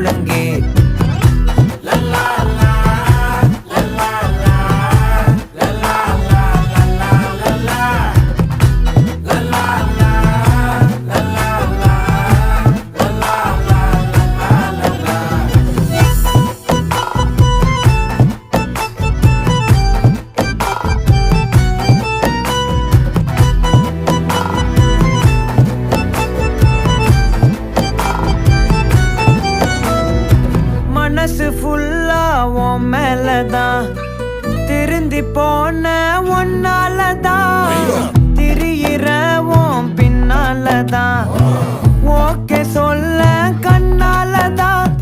ஒழுங்கே மனசு ஃபுல்லா உன் மேலதான் திருந்தி போன ஒன்னாலதான் திரியிற உன் பின்னாலதான் ஓகே சொல்ல கண்ணால